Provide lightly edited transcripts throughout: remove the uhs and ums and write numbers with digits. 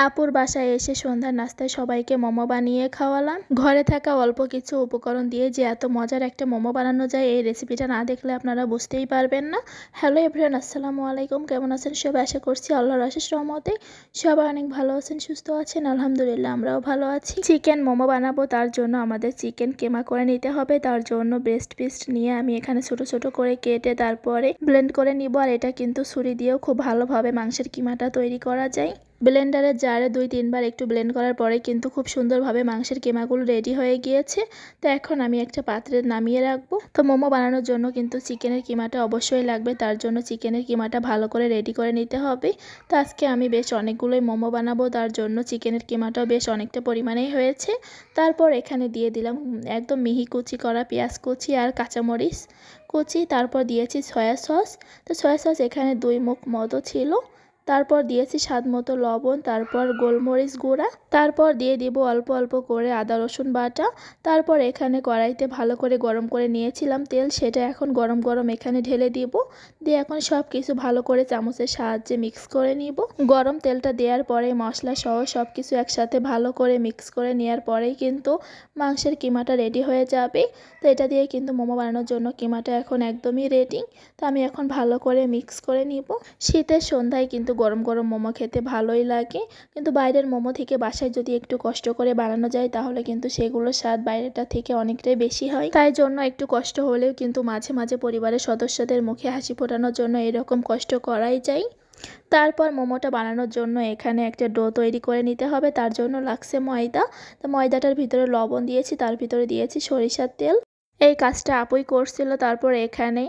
আপুর বাসায় এসে সন্ধ্যার নাস্তায় সবাইকে মোমো বানিয়ে খাওয়ালাম। ঘরে থাকা অল্প কিছু উপকরণ দিয়ে যে এত মজার একটা মোমো বানানো যায়, এই রেসিপিটা না দেখলে আপনারা বুঝতেই পারবেন না। হ্যালো এভরিওয়ান, আসসালামু আলাইকুম। কেমন আছেন সবাই? আশা করছি আল্লাহর অশেষ রহমতে সবাই অনেক ভালো আছেন, সুস্থ আছেন। আলহামদুলিল্লাহ আমরাও ভালো আছি। চিকেন মোমো বানাবো, তার জন্য আমাদের চিকেন কেমা করে নিতে হবে। তার জন্য ব্রেস্ট পিস নিয়ে আমি এখানে ছোট ছোট করে কেটে তারপরে ব্লেন্ড করে নিব। আর এটা কিন্তু ছুরি দিয়েও খুব ভালোভাবে মাংসের কিমাটা তৈরি করা যায়। ব্লেন্ডারের জারে 2-3 বার একটু ব্লেন্ড করার পরে কিন্তু খুব সুন্দরভাবে মাংসের কিমাগুলো রেডি হয়ে গিয়েছে। তো এখন আমি একটা পাত্রে নামিয়ে রাখবো। তো মোমো বানানোর জন্য কিন্তু চিকেনের কিমাটা অবশ্যই লাগবে, তার জন্য চিকেনের কিমাটা ভালো করে রেডি করে নিতে হবে। তো আজকে আমি বেশ অনেকগুলোই মোমো বানাবো, তার জন্য চিকেনের কিমাটাও বেশ অনেকটা পরিমাণেই হয়েছে। তারপর এখানে দিয়ে দিলাম একদম মিহি কুচি করা পেঁয়াজ কুচি আর কাঁচামরিচ কুচি। তারপর দিয়েছি সয়া সস। তো সয়া সস এখানে 2 মুখ মতো ছিল। তারপর দিয়েছি স্বাদ মতো লবণ, তারপর গোলমরিচ গুঁড়া, তারপর দিয়ে দিব অল্প অল্প করে আদা রসুন বাটা। তারপর এখানে কড়াইতে ভালো করে গরম করে নিয়েছিলাম তেল, সেটা এখন গরম গরম এখানে ঢেলে দিব। দিয়ে এখন সব কিছু ভালো করে চামচের সাহায্যে মিক্স করে নিব। গরম তেলটা দেওয়ার পরে মশলা সহ সব কিছু একসাথে ভালো করে মিক্স করে নেওয়ার পরেই কিন্তু মাংসের কিমাটা রেডি হয়ে যাবে। তো এটা দিয়ে কিন্তু মোমো বানানোর জন্য কিমাটা এখন একদমই রেডি। তো আমি এখন ভালো করে মিক্স করে নিব। শীতের সন্ধ্যায় কিন্তু গরম গরম মোমো খেতে ভালোই লাগে, কিন্তু বাইরের মোমো থেকে বাসায় যদি একটু কষ্ট করে বানানো যায় তাহলে কিন্তু সেগুলোর স্বাদ বাইরেটা থেকে অনেকটাই বেশি হয়। তাই জন্য একটু কষ্ট হলেও কিন্তু মাঝে মাঝে পরিবারের সদস্যদের মুখে হাসি ফোটানোর জন্য এরকম কষ্ট করাই যায়। তারপর মোমোটা বানানোর জন্য এখানে একটা ডো তৈরি করে নিতে হবে। তার জন্য লাগছে ময়দা। তো ময়দাটার ভিতরে লবণ দিয়েছি, তার ভিতরে দিয়েছি সরিষার তেল। এই কাজটা আপুই করছিল। তারপর এখানে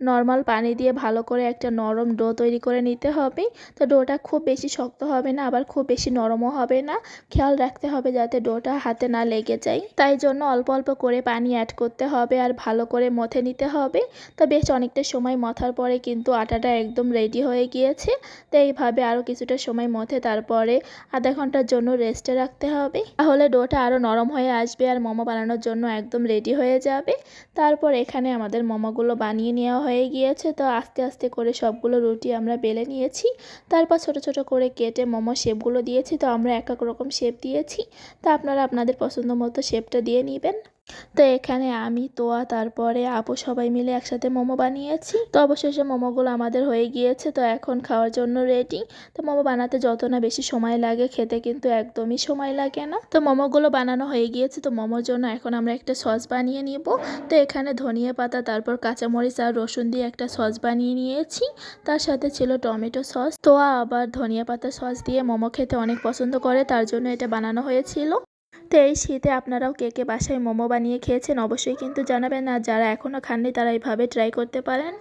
নর্মাল পানি দিয়ে ভালো করে একটা নরম ডো তৈরি করে নিতে হবে। তো ডোটা খুব বেশি শক্ত হবে না, আবার খুব বেশি নরমও হবে না। খেয়াল রাখতে হবে যাতে ডোটা হাতে না লেগে যায়। তাই জন্য অল্প অল্প করে পানি অ্যাড করতে হবে আর ভালো করে মথে নিতে হবে। তো বেশ অনেকটা সময় মথার পরে কিন্তু আটাটা একদম রেডি হয়ে গিয়েছে। তো এইভাবে আরও কিছুটা সময় মথে তারপরে আধা ঘন্টার জন্য রেস্টে রাখতে হবে, তাহলে ডোটা আরও নরম হয়ে আসবে আর মোমো বানানোর জন্য একদম রেডি হয়ে যাবে। তারপর এখানে আমাদের মোমোগুলো বানিয়ে নেওয়া হয়ে গিয়েছে। তো আস্তে আস্তে করে সবগুলো রুটি আমরা বেলে নিয়েছি। তারপর ছোট ছোট করে কেটে মোমো শেপগুলো দিয়েছি। তো আমরা এক এক রকম শেপ দিয়েছি, তো আপনারা আপনাদের পছন্দ মতো শেপটা দিয়ে নেবেন। তো এখানে আমি তোয়া তারপরে আপু সবাই মিলে একসাথে মোমো বানিয়েছি। তো অবশেষে মোমোগুলো আমাদের হয়ে গিয়েছে। তো এখন খাওয়ার জন্য রেডি। তো মোমো বানাতে যত না বেশি সময় লাগে, খেতে কিন্তু একদমই সময় লাগে না। তো মোমোগুলো বানানো হয়ে গিয়েছে। তো মোমোর জন্য এখন আমরা একটা সস বানিয়ে নিব। তো এখানে ধনিয়া পাতা, তারপর কাঁচামরিচ আর রসুন দিয়ে একটা সস বানিয়ে নিয়েছি। তার সাথে ছিল টমেটো সস। তোয়া আবার ধনিয়া পাতা সস দিয়ে মোমো খেতে অনেক পছন্দ করে, তার জন্য এটা বানানো হয়েছিল। তো এই শীতে আপনারাও কে কে বাসায় মোমো বানিয়ে খেয়েছেন অবশ্যই কিন্তু জানাবেন। আর যারা এখনও খাননি তারা এইভাবে ট্রাই করতে পারেন।